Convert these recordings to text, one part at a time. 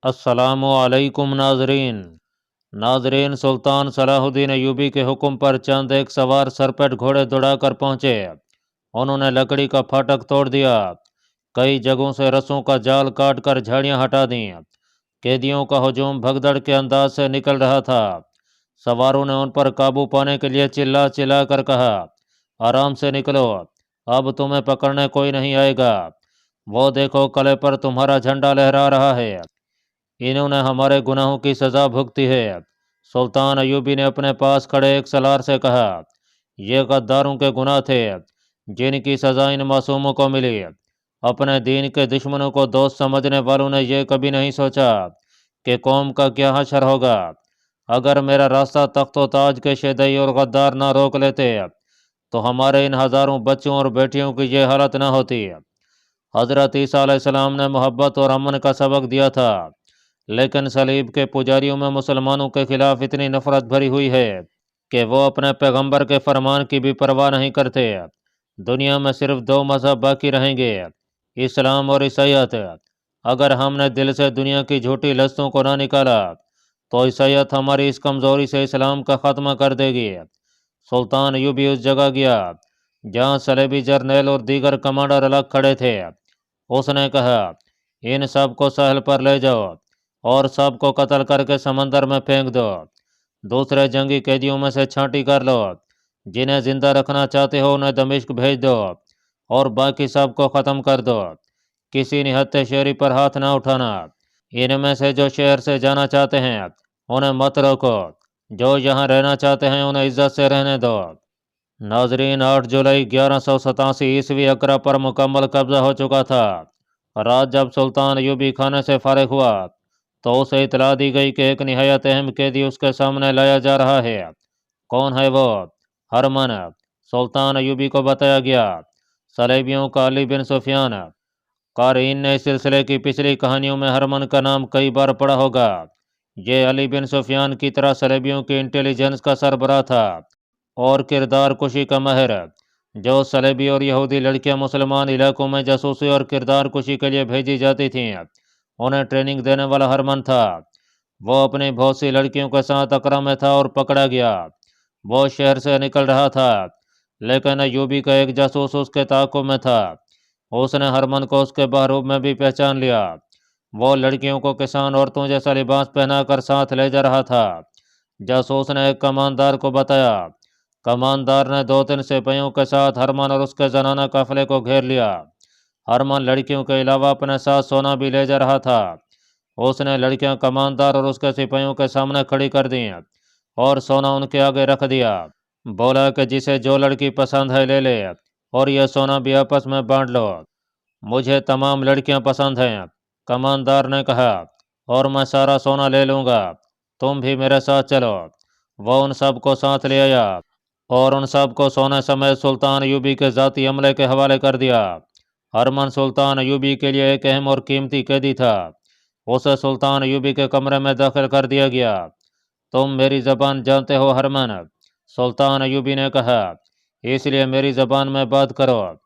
अस्सलामु अलैकुम नाजरीन सुल्तान सलाहुद्दीन अयूबी के हुक्म पर चंद एक सवार सरपट घोड़े दौड़ाकर पहुंचे। उन्होंने लकड़ी का फाटक तोड़ दिया, कई जगहों से रस्सों का जाल काट कर झाड़ियां हटा दी। कैदियों का हजूम भगदड़ के अंदाज से निकल रहा था। सवारों ने उन पर काबू पाने के लिए चिल्ला चिल्ला कर कहा, आराम से निकलो, अब तुम्हें पकड़ने कोई नहीं आएगा। वो देखो, कले पर तुम्हारा झंडा लहरा रहा है। इन्होंने हमारे गुनाहों की सज़ा भुगती है। सुल्तान अयूबी ने अपने पास खड़े एक सलार से कहा, ये गद्दारों के गुनाह थे जिनकी सज़ा इन मासूमों को मिली। अपने दीन के दुश्मनों को दोस्त समझने वालों ने यह कभी नहीं सोचा कि कौम का क्या हशर होगा। अगर मेरा रास्ता तख्तो ताज के शेदई और गद्दार ना रोक लेते तो हमारे इन हज़ारों बच्चों और बेटियों की यह हालत न होती। हज़रत ईसा अलैहिस्सलाम ने मोहब्बत और अमन का सबक दिया था, लेकिन सलीब के पुजारियों में मुसलमानों के खिलाफ इतनी नफरत भरी हुई है कि वो अपने पैगंबर के फरमान की भी परवाह नहीं करते। दुनिया में सिर्फ दो मजहब बाकी रहेंगे, इस्लाम और ईसाईयत। अगर हमने दिल से दुनिया की झूठी लस्तों को ना निकाला तो ईसाईयत हमारी इस कमज़ोरी से इस्लाम का ख़त्मा कर देगी। सुल्तान अयूबी उस जगह गया जहाँ सलेबी जर्नैल और दीगर कमांडर अलग खड़े थे। उसने कहा, इन सब को सहल पर ले जाओ और सबको कत्ल करके समंदर में फेंक दो। दूसरे जंगी कैदियों में से छांटी कर लो, जिन्हें जिंदा रखना चाहते हो उन्हें दमिश्क भेज दो और बाकी सबको ख़त्म कर दो। किसी निहत्थे शेरी पर हाथ ना उठाना। इनमें से जो शहर से जाना चाहते हैं उन्हें मत रोको, जो यहाँ रहना चाहते हैं उन्हें इज्जत से रहने दो। नाजरीन, 8 जुलाई 1187 ईस्वी अकरा पर मुकम्मल कब्जा हो चुका था। रात जब सुल्तान अयूबी खाने से फारिग हुआ तो उसे इतला दी गई कि एक निहायत अहम कैदी उसके सामने लाया जा रहा है। कौन है वो? हरमन। सुल्तान अयूबी को बताया गया, सलेबियों का अली बिन सुफियान। क़ारीन ने इस सिलसिले की पिछली कहानियों में हरमन का नाम कई बार पढ़ा होगा। ये अली बिन सुफियान की तरह सलेबियों की इंटेलिजेंस का सरबराह था और किरदार कुशी का माहिर। जो सलेबी और यहूदी लड़कियां मुसलमान इलाकों में जासूसी और किरदार कुशी के लिए भेजी जाती थीं, उन्हें ट्रेनिंग देने वाला हरमन था। वो अपनी बहुत सी लड़कियों के साथ अकरा में था और पकड़ा गया। वो शहर से निकल रहा था, लेकिन अयूबी का एक जासूस उसके ताक़ुब में था। उसने हरमन को उसके बहरूप में भी पहचान लिया। वो लड़कियों को किसान औरतों जैसा लिबास पहनाकर साथ ले जा रहा था। जासूस ने एक कमानदार को बताया। कमानदार ने 2-3 सिपाहियों के साथ हरमन और उसके जनाना काफिले को घेर लिया। हरमन लड़कियों के अलावा अपने साथ सोना भी ले जा रहा था। उसने लड़कियां कमानदार और उसके सिपाहियों के सामने खड़ी कर दी और सोना उनके आगे रख दिया। बोला कि जिसे जो लड़की पसंद है ले ले और यह सोना भी आपस में बांट लो। मुझे तमाम लड़कियां पसंद हैं, कमानदार ने कहा, और मैं सारा सोना ले लूँगा। तुम भी मेरे साथ चलो। वह उन सब को साथ ले आया और उन सब को सोने समेत सुल्तान अयूबी के ज़ाती अमले के हवाले कर दिया। हरमन सुल्तान अयूबी के लिए एक अहम और कीमती कैदी था। उसे सुल्तान अयूबी के कमरे में दाखिल कर दिया गया। तुम मेरी ज़बान जानते हो हरमन? सुल्तान अयूबी ने कहा, इसलिए मेरी ज़बान में बात करो।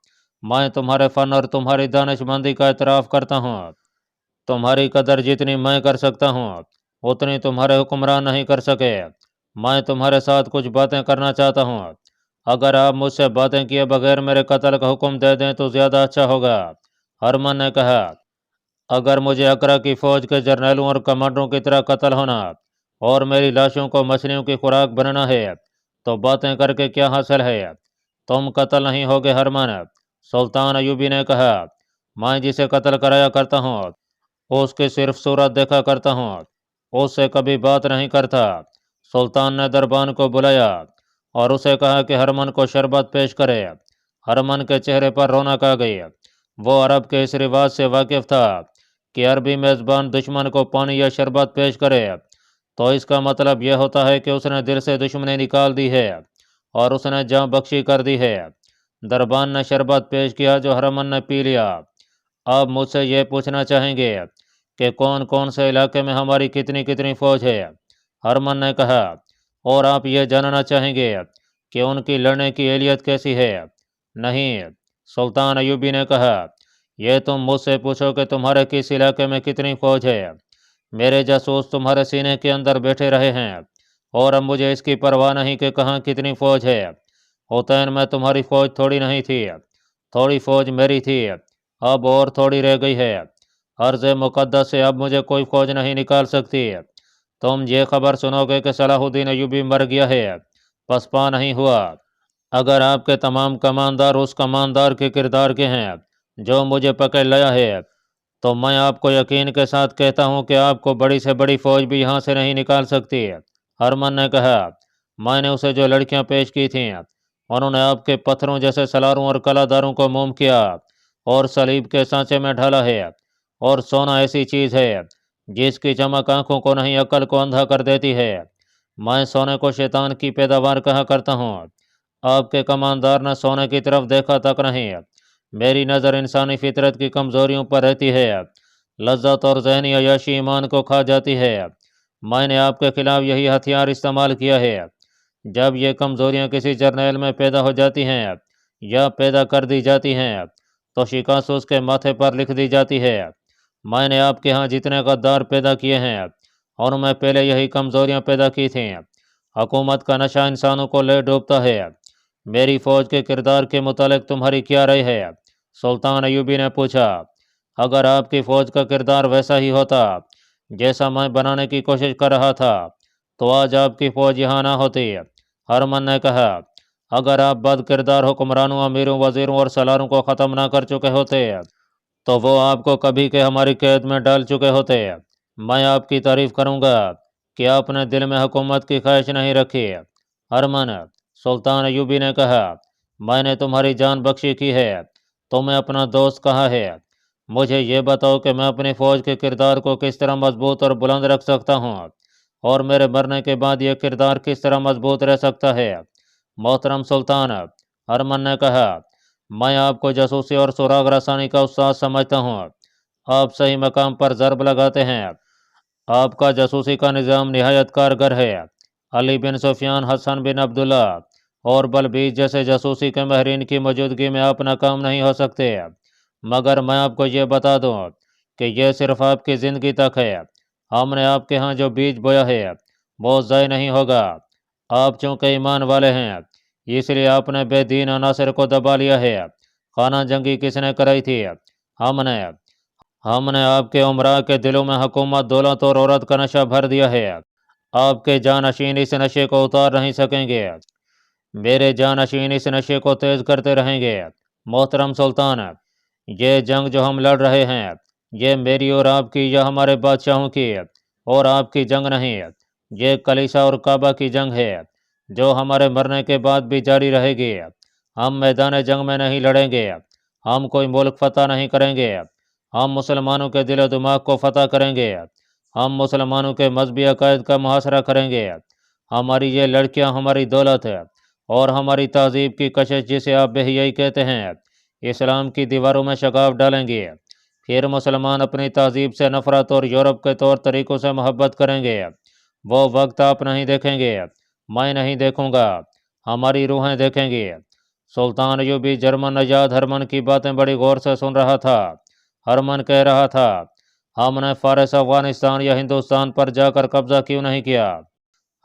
मैं तुम्हारे फ़न और तुम्हारी दानिशमंदी का एतराफ़ करता हूँ। तुम्हारी कदर जितनी मैं कर सकता हूँ उतनी तुम्हारे हुक्मरान नहीं कर सके। मैं तुम्हारे साथ कुछ बातें करना चाहता हूँ। अगर आप मुझसे बातें किए बगैर मेरे कत्ल का हुक्म दे दें तो ज़्यादा अच्छा होगा। हरमन ने कहा, अगर मुझे अकरा की फ़ौज के जर्नैलों और कमांडरों की तरह कत्ल होना और मेरी लाशों को मछलियों की खुराक बनाना है तो बातें करके क्या हासिल है? तुम कत्ल नहीं होगे हरमन। सुल्तान अयूबी ने कहा, मैं जिसे कत्ल कराया करता हूँ उसकी सिर्फ सूरत देखा करता हूँ, उससे कभी बात नहीं करता। सुल्तान ने दरबान को बुलाया और उसे कहा कि हरमन को शरबत पेश करे। हरमन के चेहरे पर रौनक आ गई। वो अरब के इस रिवाज से वाकिफ था कि अरबी मेज़बान दुश्मन को पानी या शरबत पेश करे तो इसका मतलब यह होता है कि उसने दिल से दुश्मनी निकाल दी है और उसने जान बख्शी कर दी है। दरबान ने शरबत पेश किया जो हरमन ने पी लिया। आप मुझसे ये पूछना चाहेंगे कि कौन कौन से इलाके में हमारी कितनी कितनी फ़ौज है? हरमन ने कहा, और आप ये जानना चाहेंगे कि उनकी लड़ने की एलियत कैसी है? नहीं। सुल्तान अयूबी ने कहा, यह तुम मुझसे पूछो कि तुम्हारे किस इलाके में कितनी फ़ौज है। मेरे जासूस तुम्हारे सीने के अंदर बैठे रहे हैं और अब मुझे इसकी परवाह नहीं कि कहाँ कितनी फ़ौज है। हुसैन में तुम्हारी फ़ौज थोड़ी नहीं थी, थोड़ी फ़ौज मेरी थी, अब और थोड़ी रह गई है। अर्ज़ मुक़द्दस से अब मुझे कोई फ़ौज नहीं निकाल सकती। तुम ये खबर सुनोगे कि सलाहुद्दीन अय्यूबी मर गया है, पसपा नहीं हुआ। अगर आपके तमाम कमानदार उस कमानदार के किरदार के हैं जो मुझे पकड़ लाया है, तो मैं आपको यकीन के साथ कहता हूं कि आपको बड़ी से बड़ी फ़ौज भी यहाँ से नहीं निकाल सकती। हरमन ने कहा, मैंने उसे जो लड़कियां पेश की थीं, उन्होंने आपके पत्थरों जैसे सलारों और कलादारों को मोम किया और सलीब के सांचे में ढाला है। और सोना ऐसी चीज़ है जिसकी चमक आंखों को नहीं अक्ल को अंधा कर देती है। मैं सोने को शैतान की पैदावार कहा करता हूँ। आपके कमानदार ने सोने की तरफ देखा तक नहीं। मेरी नज़र इंसानी फितरत की कमज़ोरियों पर रहती है। लज्जत और जहनी अय्याशी ईमान को खा जाती है। मैंने आपके खिलाफ यही हथियार इस्तेमाल किया है। जब ये कमज़ोरियाँ किसी जर्नैल में पैदा हो जाती हैं या पैदा कर दी जाती हैं, तो शिकस्त उसके माथे पर लिख दी जाती है। मैंने आपके यहाँ जितने गद्दार पैदा किए हैं, उनमें पहले यही कमज़ोरियाँ पैदा की थीं। हुकूमत का नशा इंसानों को ले डूबता है। मेरी फ़ौज के किरदार के मुतालिक तुम्हारी क्या राय है? सुल्तान अयूबी ने पूछा। अगर आपकी फ़ौज का किरदार वैसा ही होता जैसा मैं बनाने की कोशिश कर रहा था, तो आज आपकी फ़ौज यहाँ ना होती। हरमन ने कहा, अगर आप बद किरदार हुक्मरानों, अमीरों, वज़ीरों और सलारों को ख़त्म ना कर चुके होते, तो वो आपको कभी के हमारी कैद में डाल चुके होते। मैं आपकी तारीफ़ करूँगा कि आपने दिल में हुकूमत की ख्वाहिश नहीं रखी। हरमन, सुल्तान अयूबी ने कहा, मैंने तुम्हारी जान बख्शी की है, तुम्हें अपना दोस्त कहा है। मुझे ये बताओ कि मैं अपनी फ़ौज के किरदार को किस तरह मजबूत और बुलंद रख सकता हूँ, और मेरे मरने के बाद यह किरदार किस तरह मजबूत रह सकता है। मोहतरम सुल्तान, हरमन ने कहा, मैं आपको जासूसी और सुराग रसानी का उस्ताद समझता हूँ। आप सही मकाम पर ज़रब लगाते हैं। आपका जासूसी का निज़ाम निहायत कारगर है। अली बिन सुफियान, हसन बिन अब्दुल्ला और बलबीस जैसे जासूसी के माहिरीन की मौजूदगी में आप नाकाम नहीं हो सकते। मगर मैं आपको ये बता दूं कि यह सिर्फ आपकी ज़िंदगी तक है। हमने आपके यहाँ जो बीज बोया है वो ज़ाय नहीं होगा। आप चूँकि ईमान वाले हैं, इसलिए आपने बेदीन अनासर को दबा लिया है। खाना जंगी किसने कराई थी? हमने। हमने आपके उमरा के दिलों में हुकूमत, दौलत और औरत का नशा भर दिया है। आपके जानशीन इस नशे को उतार नहीं सकेंगे। मेरे जानशीन इस नशे को तेज करते रहेंगे। मोहतरम सुल्तान, ये जंग जो हम लड़ रहे हैं, ये मेरी और आपकी या हमारे बादशाहों की और आपकी जंग नहीं, ये कलीसा और काबा की जंग है, जो हमारे मरने के बाद भी जारी रहेगी। हम मैदान जंग में नहीं लड़ेंगे, हम कोई मुल्क फतह नहीं करेंगे, हम मुसलमानों के दिल दिमाग को फतह करेंगे, हम मुसलमानों के मजहबी अकायद का मुहासरा करेंगे। हमारी ये लड़कियां हमारी दौलत है और हमारी तहजीब की कशिश, जिसे आप बेहयाई कहते हैं, इस्लाम की दीवारों में शगाफ डालेंगे। फिर मुसलमान अपनी तहजीब से नफरत और यूरोप के तौर तरीक़ों से मोहब्बत करेंगे। वो वक्त आप नहीं देखेंगे, मैं नहीं देखूंगा, हमारी रूहें देखेंगी। सुल्तान अयूबी जर्मन नजाद हरमन की बातें बड़ी गौर से सुन रहा था। हरमन कह रहा था, हमने फारस, अफगानिस्तान या हिंदुस्तान पर जाकर कब्जा क्यों नहीं किया?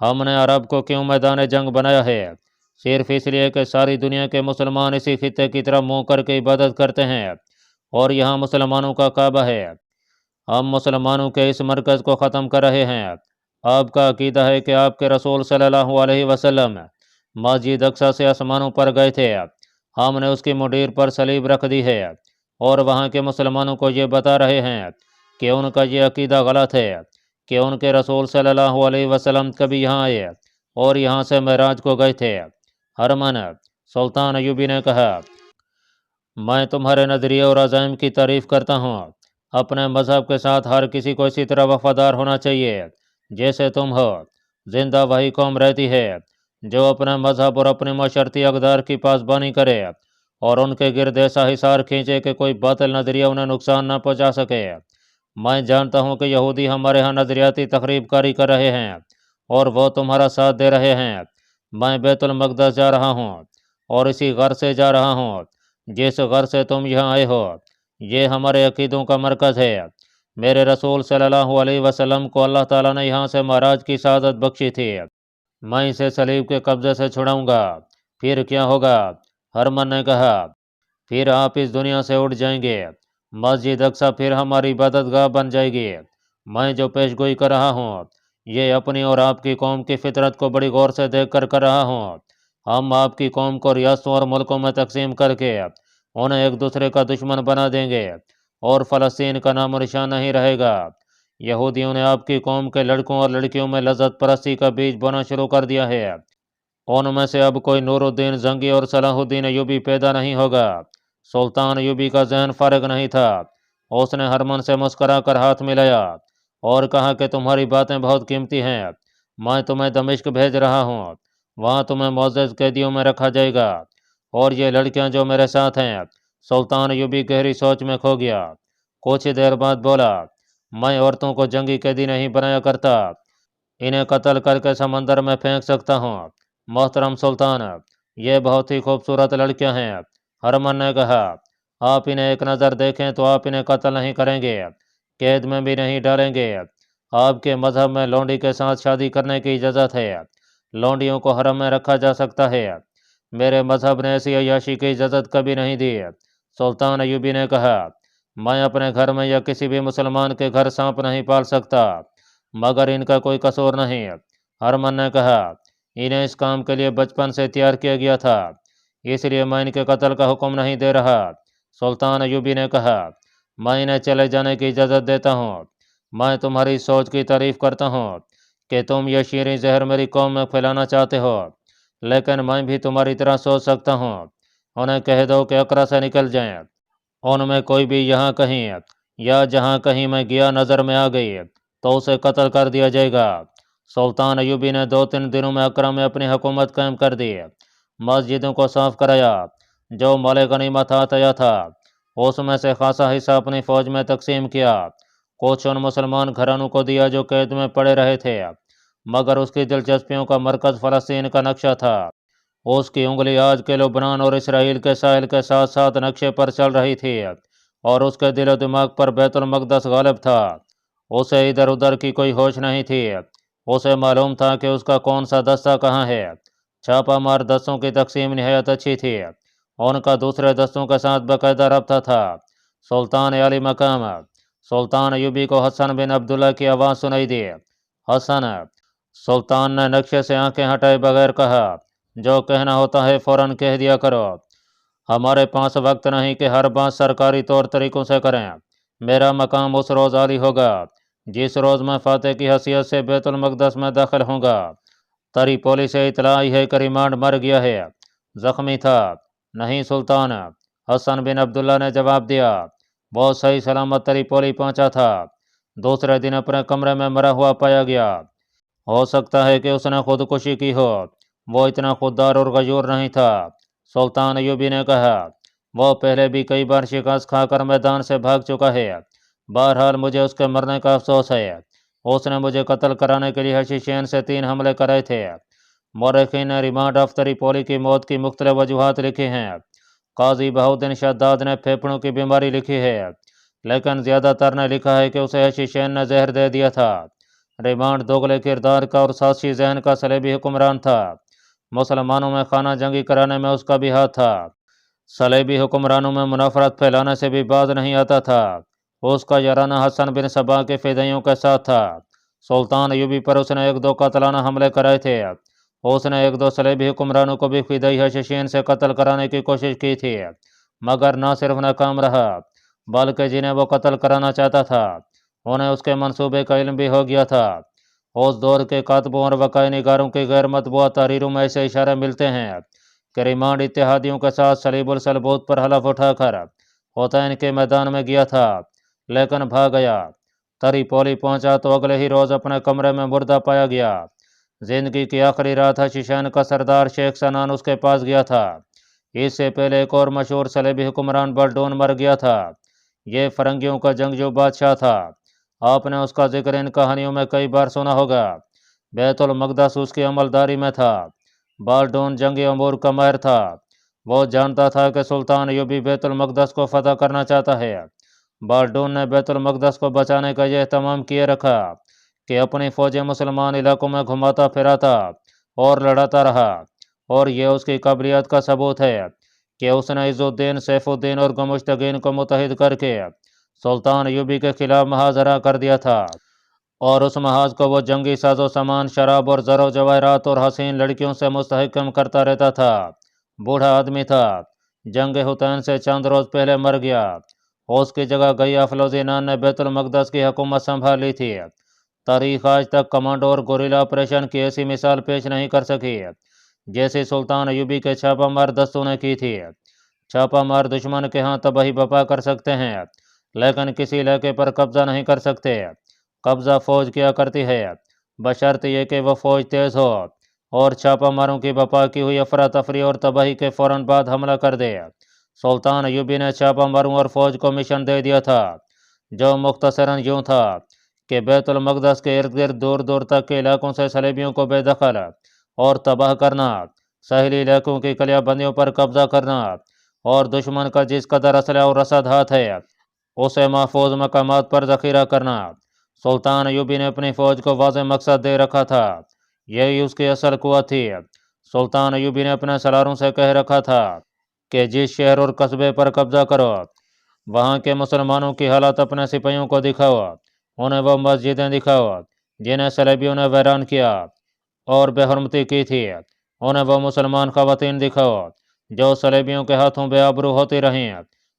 हमने अरब को क्यों मैदान जंग बनाया है? सिर्फ इसलिए कि सारी दुनिया के मुसलमान इसी खित्ते की तरफ मुँह करके इबादत करते हैं और यहाँ मुसलमानों का काबा है। हम मुसलमानों के इस मरकज़ को ख़त्म कर रहे हैं। आपका अकीदा है कि आपके रसूल सल्लल्लाहु अलैहि वसल्लम मस्जिद अक्सा से आसमानों पर गए थे। हमने उसकी मुंडीर पर सलीब रख दी है और वहाँ के मुसलमानों को ये बता रहे हैं कि उनका ये अकीदा गलत है कि उनके रसूल सल्लल्लाहु अलैहि वसल्लम कभी यहाँ आए और यहाँ से मेराज को गए थे। हरमन, सुल्तान अयूबी ने कहा, मैं तुम्हारे नज़रिए और अज़ाइम की तारीफ़ करता हूँ। अपने मज़हब के साथ हर किसी को इसी तरह वफ़ादार होना चाहिए जैसे तुम हो। जिंदा वही कौम रहती है जो अपने मज़हब और अपने मशरती अक़दार की पासबानी करे और उनके गिरद ऐसा हिसार खींचे कि कोई बातिल नज़रिया उन्हें नुकसान न पहुँचा सके। मैं जानता हूँ कि यहूदी हमारे यहाँ नज़रियाती तखरीबकारी कर रहे हैं और वो तुम्हारा साथ दे रहे हैं। मैं बैतुल मक़दस जा रहा हूँ और इसी घर से जा रहा हूँ जिस घर से तुम यहाँ आए हो। ये हमारे अकीदों का मरकज़ है। میرے رسول صلی اللہ علیہ وسلم کو اللہ تعالیٰ نے یہاں سے معراج کی سعادت بخشی تھی، میں اسے صلیب کے قبضے سے چھڑاؤں گا، پھر کیا ہوگا؟ ہرمن نے کہا، پھر آپ اس دنیا سے اٹھ جائیں گے، مسجد اقصی پھر ہماری عبادت گاہ بن جائے گی۔ میں جو پیش گوئی کر رہا ہوں یہ اپنی اور آپ کی قوم کی فطرت کو بڑی غور سے دیکھ کر رہا ہوں۔ ہم آپ کی قوم کو ریاستوں اور ملکوں میں تقسیم کر کے انہیں ایک دوسرے کا دشمن بنا دیں گے اور فلسطین کا نام و نشان نہیں رہے گا۔ یہودیوں نے آپ کی قوم کے لڑکوں اور لڑکیوں میں لذت پرستی کا بیج بونا شروع کر دیا ہے۔ ان میں سے اب کوئی نور الدین زنگی اور صلاح الدین ایوبی پیدا نہیں ہوگا۔ سلطان ایوبی کا ذہن فارغ نہیں تھا، اس نے ہرمن سے مسکرا کر ہاتھ ملایا اور کہا کہ تمہاری باتیں بہت قیمتی ہیں، میں تمہیں دمشق بھیج رہا ہوں، وہاں تمہیں معزز قیدیوں میں رکھا جائے گا، اور یہ لڑکیاں جو میرے ساتھ ہیں۔ سلطان ایوبی گہری سوچ میں کھو گیا، کچھ دیر بعد بولا، میں عورتوں کو جنگی قیدی نہیں بنایا کرتا، انہیں قتل کر کے سمندر میں پھینک سکتا ہوں۔ محترم سلطان، یہ بہت ہی خوبصورت لڑکیاں ہیں۔ ہرمن نے کہا، آپ انہیں ایک نظر دیکھیں تو آپ انہیں قتل نہیں کریں گے، قید میں بھی نہیں ڈالیں گے۔ آپ کے مذہب میں لونڈی کے ساتھ شادی کرنے کی اجازت ہے، لونڈیوں کو حرم میں رکھا جا سکتا ہے، میرے مذہب نے ایسی عیاشی کی اجازت کبھی نہیں دی۔ سلطان ایوبی نے کہا، میں اپنے گھر میں یا کسی بھی مسلمان کے گھر سانپ نہیں پال سکتا، مگر ان کا کوئی قصور نہیں۔ ہرمن نے کہا، انہیں اس کام کے لیے بچپن سے تیار کیا گیا تھا، اس لیے میں ان کے قتل کا حکم نہیں دے رہا۔ سلطان ایوبی نے کہا، میں انہیں چلے جانے کی اجازت دیتا ہوں۔ میں تمہاری سوچ کی تعریف کرتا ہوں کہ تم یہ شیریں زہر میری قوم میں پھیلانا چاہتے ہو، لیکن میں بھی تمہاری طرح سوچ سکتا ہوں۔ انہیں کہہ دو کہ اقرا سے نکل جائیں، ان میں کوئی بھی یہاں کہیں یا جہاں کہیں میں گیا نظر میں آ گئی تو اسے قتل کر دیا جائے گا۔ سلطان ایوبی نے 2-3 دنوں میں اقرا میں اپنی حکومت قائم کر دی، مسجدوں کو صاف کرایا، جو مال غنیمت آیا تھا اس میں سے خاصا حصہ اپنی فوج میں تقسیم کیا، کچھ ان مسلمان گھرانوں کو دیا جو قید میں پڑے رہے تھے، مگر اس کی دلچسپیوں کا مرکز فلسطین کا نقشہ تھا۔ اس کی انگلی آج کے لبنان اور اسرائیل کے ساحل کے ساتھ ساتھ نقشے پر چل رہی تھی، اور اس کے دل و دماغ پر بیت المقدس غالب تھا۔ اسے ادھر ادھر کی کوئی ہوش نہیں تھی، اسے معلوم تھا کہ اس کا کون سا دستہ کہاں ہے۔ چھاپا مار دستوں کی تقسیم نہایت اچھی تھی، ان کا دوسرے دستوں کے ساتھ باقاعدہ رابطہ تھا۔ سلطان علی مقام سلطان ایوبی کو حسن بن عبداللہ کی آواز سنائی دی، حسن! سلطان نے نقشے سے آنکھیں ہٹائے بغیر کہا، جو کہنا ہوتا ہے فوراً کہہ دیا کرو، ہمارے پاس وقت نہیں کہ ہر بات سرکاری طور طریقوں سے کریں۔ میرا مقام اس روز عالی ہوگا جس روز میں فاتح کی حیثیت سے بیت المقدس میں داخل ہوں گا۔ تری پولی سے اطلاع آئی ہے کہ ریمانڈ مر گیا ہے، زخمی تھا۔ نہیں سلطان، حسن بن عبداللہ نے جواب دیا، وہ صحیح سلامت تری پولی پہنچا تھا، دوسرے دن اپنے کمرے میں مرا ہوا پایا گیا، ہو سکتا ہے کہ اس نے خودکشی کی ہو، وہ اتنا خوددار اور غیور نہیں تھا۔ سلطان ایوبی نے کہا، وہ پہلے بھی کئی بار شکست کھا کر میدان سے بھاگ چکا ہے، بہرحال مجھے اس کے مرنے کا افسوس ہے، اس نے مجھے قتل کرانے کے لیے حشیشین سے 3 حملے کرائے تھے۔ مورخین نے ریمانڈ آف تری پولی کی موت کی مختلف وجوہات لکھی ہیں۔ قاضی بہاؤالدین شداد نے پھیپھڑوں کی بیماری لکھی ہے، لیکن زیادہ تر نے لکھا ہے کہ اسے حشیشین نے زہر دے دیا تھا۔ ریمانڈ دوغلے کردار کا اور سازشی ذہن کا صلیبی حکمران تھا، مسلمانوں میں خانہ جنگی کرانے میں اس کا بھی ہاتھ تھا، صلیبی حکمرانوں میں منافرت پھیلانے سے بھی باز نہیں آتا تھا۔ اس کا یارانہ حسن بن صبا کے فدائیوں کے ساتھ تھا۔ سلطان ایوبی پر اس نے 1-2 قاتلانہ حملے کرائے تھے، اس نے 1-2 صلیبی حکمرانوں کو بھی فدائی حشیشین سے قتل کرانے کی کوشش کی تھی، مگر نہ صرف ناکام رہا بلکہ جنہیں وہ قتل کرانا چاہتا تھا انہیں اس کے منصوبے کا علم بھی ہو گیا تھا۔ اس دور کے کاتبوں اور وقائع نگاروں کی غیر مطبوعہ تحریروں میں ایسے اشارے ملتے ہیں کہ ریمانڈ اتحادیوں کے ساتھ صلیب الصلبوت پر حلف اٹھا کر حطین کے میدان میں گیا تھا، لیکن بھاگ گیا۔ تری پولی پہنچا تو اگلے ہی روز اپنے کمرے میں مردہ پایا گیا۔ زندگی کی آخری رات حشیشین کا سردار شیخ سنان اس کے پاس گیا تھا۔ اس سے پہلے ایک اور مشہور صلیبی حکمران بلڈون مر گیا تھا، یہ فرنگیوں کا جنگجو بادشاہ تھا، آپ نے اس کا ذکر ان کہانیوں میں کئی بار سنا ہوگا۔ بیت المقدس اس کی عملداری میں تھا، بالڈون جنگی امور کا ماہر تھا، وہ جانتا تھا کہ سلطان ایوبی بیت المقدس کو فتح کرنا چاہتا ہے، बाल्डून ने बैतुल मक़दस को बचाने का यह एहतमाम किए रखा कि अपनी फ़ौजें मुसलमान इलाकों में घुमाता फिराता और लड़ाता रहा, और यह उसकी काबिलियत का सबूत है कि उसने इज़्ज़ुद्दीन, सैफुद्दीन और गमुश्तगीन को मुत्तहिद करके सुल्तान अयूबी के खिलाफ महाजरा कर दिया था। और उस महाज को वो जंगी साजो सामान, शराब और ज़रो जवाहरात और हसीन लड़कियों से मुस्तहकम करता रहता था। बूढ़ा आदमी था, जंग हुतैन से चंद रोज़ पहले मर गया। उसकी जगह गैया फलोजी नान ने बैतुल मक़दस की हुकूमत संभाल ली थी। तारीख आज तक कमांडो और गोरिल्ला ऑपरेशन की ऐसी मिसाल पेश नहीं कर सकी जैसे सुल्तान अयूबी के छापामार दस्तों ने की थी। छापामार दुश्मन के यहाँ तबाही बपा कर सकते हैं, लेकिन किसी इलाके पर कब्जा नहीं कर सकते। कब्जा फौज किया करती है, बशर्ते ये कि वह फौज तेज़ हो और छापामारों की बपा की हुई अफरा तफरी और तबाही के फ़ौरन बाद हमला कर दे। सुल्तान अयूबी ने छापामारों और फौज को मिशन दे दिया था, जो मुख्तसरन यूँ था कि बैतुल मक़दस के इर्द गिर्द दूर दूर तक के इलाकों से सलेबियों को बेदखल और तबाह करना, साहिली इलाकों की कलियाबंदियों पर कब्जा करना, और दुश्मन का जिस कदर असलहा और रसद हाथ है उसे महफूज मकामात पर ज़ख़ीरा करना। सुल्तान अयूबी ने अपनी फ़ौज को वाज़ेह मकसद दे रखा था, यही उसकी असल कुव्वत थी। सुल्तान अयूबी ने अपने सलारों से कह रखा था कि जिस शहर और कस्बे पर कब्जा करो, वहाँ के मुसलमानों की हालत अपने सिपाहियों को दिखाओ, उन्हें वो मस्जिदें दिखाओ जिन्हें सलेबियों ने वैरान किया और बेहरमती की थी, उन्हें वो मुसलमान ख़वातीन दिखाओ जो सलेबियों के हाथों बेआबरू होती रहीं,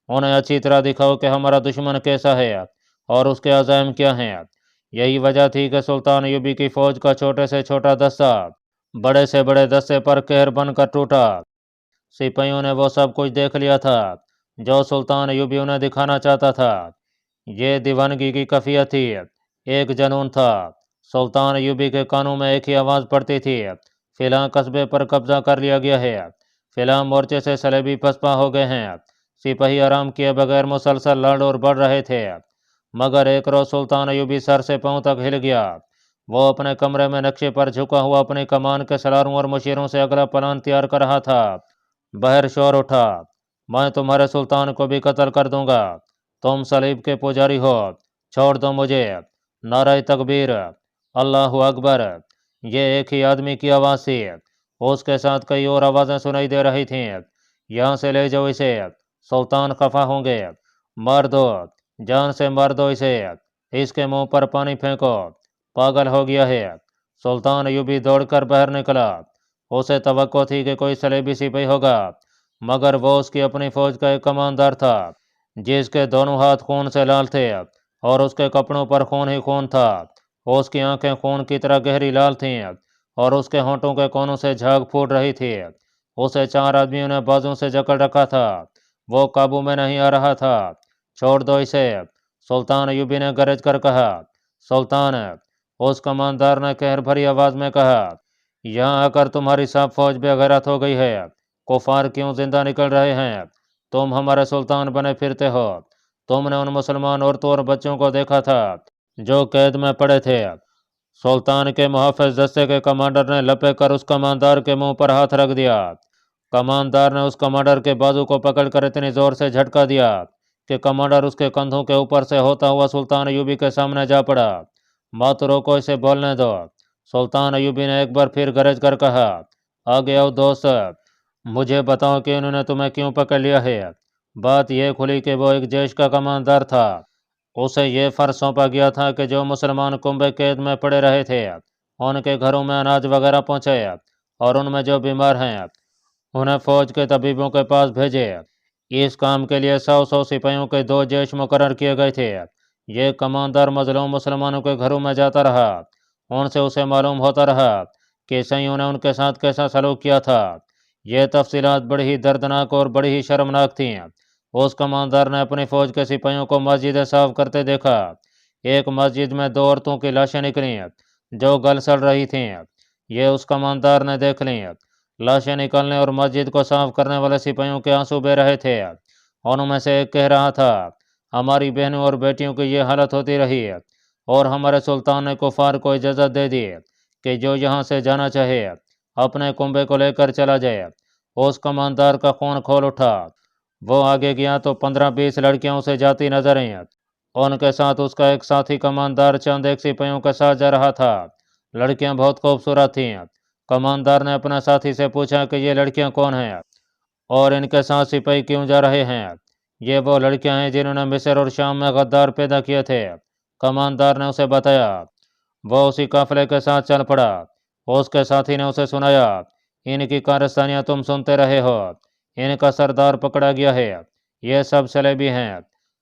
उन्हें अच्छी तरह दिखाओ कि हमारा दुश्मन कैसा है और उसके अज़ाइम क्या हैं। यही वजह थी कि सुल्तान अयूबी की फ़ौज का छोटे से छोटा दस्ता बड़े से बड़े दस्ते पर कहर बनकर टूटा। सिपाहियों ने वो सब कुछ देख लिया था जो सुल्तान अयूबी उन्हें दिखाना चाहता था। ये दीवानगी की कैफियत थी, एक जनून था। सुल्तान अयूबी के कानों में एक ही आवाज़ पड़ती थी, फ़िलहाल कस्बे पर कब्जा कर लिया गया है, फ़िलहाल मोर्चे से सलेबी पसपा हो गए हैं। सिपाही आराम किए बगैर मुसलसल लड़ और बढ़ रहे थे, मगर एक रोज़ सुल्तान अयूबी सर से पांव तक हिल गया। वो अपने कमरे में नक्शे पर झुका हुआ अपनी कमान के सलारों और मुशीरों से अगला प्लान तैयार कर रहा था। बाहर शोर उठा, मैं तुम्हारे सुल्तान को भी कत्ल कर दूंगा, तुम सलीब के पुजारी हो, छोड़ दो मुझे। नारे तकबीर, अल्लाहु अकबर। ये एक ही आदमी की आवाज़ थी, उसके साथ कई और आवाज़ें सुनाई दे रही थीं। यहाँ से ले जाओ इसे, सुल्तान खफा होंगे, मार दो, जान से मार दो इसे, इसके मुंह पर पानी फेंको, पागल हो गया है। सुल्तान अयूबी दौड़कर बाहर निकला। उसे तवक्को थी कि कोई सलेबी सिपाही होगा, मगर वो उसकी अपनी फौज का एक कमानदार था जिसके दोनों हाथ खून से लाल थे और उसके कपड़ों पर खून ही खून था। उसकी आंखें खून की तरह गहरी लाल थीं और उसके होंठों के कोनों से झाग फूट रही थी। उसे 4 आदमियों ने बाजू से जकड़ रखा था, वो काबू में नहीं आ रहा था। छोड़ दो इसे, सुल्तान अयूबी ने गरज कर कहा। सुल्तान, उस कमानदार ने कहर भरी आवाज में कहा, यहाँ आकर तुम्हारी सब फौज बेगैरत हो गई है, कुफार क्यों जिंदा निकल रहे हैं? तुम हमारे सुल्तान बने फिरते हो। तुमने उन मुसलमान औरतों और बच्चों को देखा था जो कैद में पड़े थे। सुल्तान के मुहाफिज दस्ते के कमांडर ने लपे कर उस कमानदार के मुंह पर हाथ रख दिया। कमानदार ने उस कमांडर के बाजू को पकड़कर इतनी जोर से झटका दिया कि कमांडर उसके कंधों के ऊपर से होता हुआ सुल्तान अयूबी के सामने जा पड़ा। मत रोको, इसे बोलने दो। सुल्तान अयूबी ने एक बार फिर गरज कर कहा, आगे आओ दोस्त, मुझे बताओ कि उन्होंने तुम्हें क्यों पकड़ लिया है। बात यह खुली कि वो एक जैश का कमानदार था। उसे यह फर्ज सौंपा गया था कि जो मुसलमान कुंभे कैद में पड़े रहे थे उनके घरों में अनाज वगैरह पहुंचे और उनमें जो बीमार हैं उन्हें फौज के तबीबों के पास भेजे। इस काम के लिए 100 सिपाहियों के 2 जैश मुकर्रर किए गए थे। ये कमानदार मजलूम मुसलमानों के घरों में जाता रहा, उनसे उसे मालूम होता रहा कि सैयों ने उनके साथ कैसा सलूक किया था। ये तफसीलात बड़ी ही दर्दनाक और बड़ी ही शर्मनाक थीं। उस कमानदार ने अपनी फौज के सिपाहियों को मस्जिदें साफ करते देखा। एक मस्जिद में 2 औरतों की लाशें निकली जो गल सड़ रही थीं। ये उस कमानदार ने देख ली। लाशें निकलने और मस्जिद को साफ करने वाले सिपाहियों के आंसू बह रहे थे। उनमें से एक कह रहा था, हमारी बहनों और बेटियों की ये हालत होती रही और हमारे सुल्तान ने कुफार को इजाज़त दे दी कि जो यहाँ से जाना चाहे अपने कुंबे को लेकर चला जाए। उस कमानदार का खून खोल उठा। وہ آگے گیا تو 15-20 لڑکیاں اسے جاتی نظر آئیں۔ ان کے ساتھ اس کا ایک ساتھی کماندار چند ایک سپاہیوں کے ساتھ جا رہا تھا۔ لڑکیاں بہت خوبصورت تھیں۔ کماندار نے اپنے ساتھی سے پوچھا کہ یہ لڑکیاں کون ہیں اور ان کے ساتھ سپاہی کیوں جا رہے ہیں؟ یہ وہ لڑکیاں ہیں جنہوں نے مصر اور شام میں غدار پیدا کیے تھے، کماندار نے اسے بتایا۔ وہ اسی قافلے کے ساتھ چل پڑا۔ اس کے ساتھی نے اسے سنایا، ان کی کارستانیاں تم سنتے رہے ہو، ان کا سردار پکڑا گیا ہے، یہ سب صلیبی ہیں،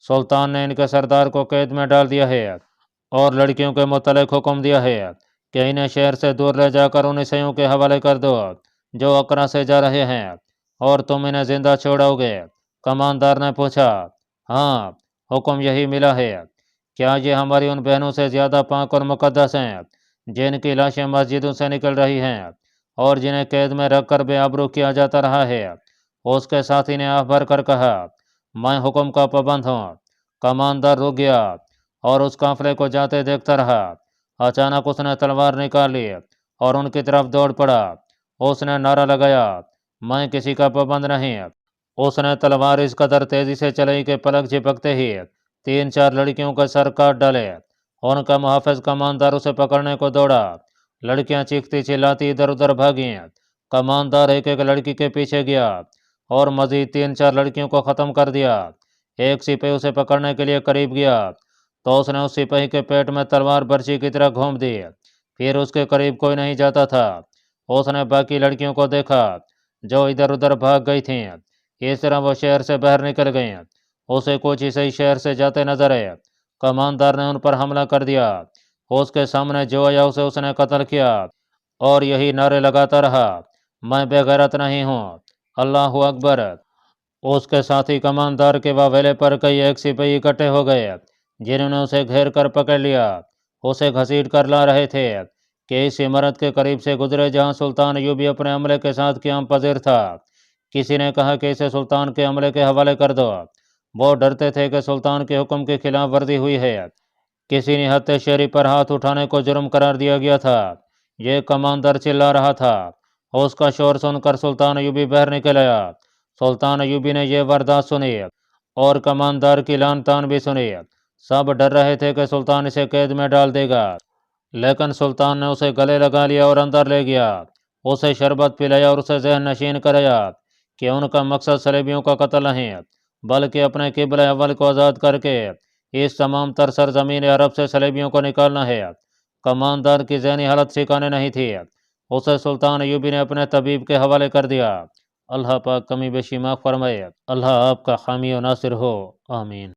سلطان نے ان کے سردار کو قید میں ڈال دیا ہے اور لڑکیوں کے متعلق حکم دیا ہے کہ انہیں شہر سے دور لے جا کر ان عیسائیوں کے حوالے کر دو جو اقرا سے جا رہے ہیں، اور تم انہیں زندہ چھوڑو گے۔ کماندار نے پوچھا، ہاں، حکم یہی ملا ہے۔ کیا یہ ہماری ان بہنوں سے زیادہ پاک اور مقدس ہیں جن کی لاشیں مسجدوں سے نکل رہی ہیں اور جنہیں قید میں رکھ کر بے آبرو کیا جاتا رہا ہے؟ اس کے ساتھی نے آہ بھر کر کہا، میں حکم کا پابند ہوں۔ کماندار رک گیا اور اس قافلے کو جاتے دیکھتا رہا۔ اچانک اس نے تلوار نکال لی اور ان کی طرف دوڑ پڑا۔ اس نے نعرہ لگایا، میں کسی کا پابند نہیں۔ اس نے تلوار اس قدر تیزی سے چلائی کہ پلک جھپکتے ہی 3-4 لڑکیوں کا سر کاٹ ڈالے۔ ان کا محافظ کماندار اسے پکڑنے کو دوڑا۔ لڑکیاں چیختی چلاتی ادھر ادھر بھاگیں۔ کماندار ایک ایک لڑکی کے پیچھے گیا اور مزید 3-4 لڑکیوں کو ختم کر دیا۔ ایک سپاہی اسے پکڑنے کے لیے قریب گیا تو اس نے اس سپاہی کے پیٹ میں تلوار برچی کی طرح گھوم دی۔ پھر اس کے قریب کوئی نہیں جاتا تھا۔ اس نے باقی لڑکیوں کو دیکھا جو ادھر ادھر بھاگ گئی تھیں۔ اس طرح وہ شہر سے باہر نکل گئیں۔ اسے کچھ عیسائی شہر سے جاتے نظر آئے۔ کماندار نے ان پر حملہ کر دیا۔ اس کے سامنے جو آیا اسے اس نے قتل کیا اور یہی نعرے لگاتا رہا، میں بے غیرت نہیں ہوں، اللہ اکبر۔ اس کے ساتھی کماندار کے واویلے پر کئی ایک سپاہی اکٹھے ہو گئے جنہوں نے اسے گھیر کر پکڑ لیا۔ اسے گھسیٹ کر لا رہے تھے کہ اس عمارت کے قریب سے گزرے جہاں سلطان ایوبی اپنے عملے کے ساتھ قیام پذیر تھا۔ کسی نے کہا کہ اسے سلطان کے عملے کے حوالے کر دو۔ وہ ڈرتے تھے کہ سلطان کے حکم کی خلاف ورزی ہوئی ہے۔ کسی نہت شہری پر ہاتھ اٹھانے کو جرم قرار دیا گیا تھا۔ یہ کماندار چلا رہا تھا۔ اس کا شور سن کر سلطان ایوبی باہر نکل آیا۔ سلطان ایوبی نے یہ واردات سنی اور کماندار کی لعن طعن بھی سنی۔ سب ڈر رہے تھے کہ سلطان اسے قید میں ڈال دے گا، لیکن سلطان نے اسے گلے لگا لیا اور اندر لے گیا۔ اسے شربت پلایا اور اسے ذہن نشین کرایا کہ ان کا مقصد صلیبیوں کا قتل نہیں بلکہ اپنے قبلہ اول کو آزاد کر کے اس تمام تر سرزمین عرب سے صلیبیوں کو نکالنا ہے۔ کماندار کی ذہنی حالت ٹھکانے نہیں تھی۔ اسے سلطان ایوبی نے اپنے طبیب کے حوالے کر دیا۔ اللہ پاک کمی بیشی معاف فرمائے۔ اللہ آپ کا حامی و ناصر ہو، آمین۔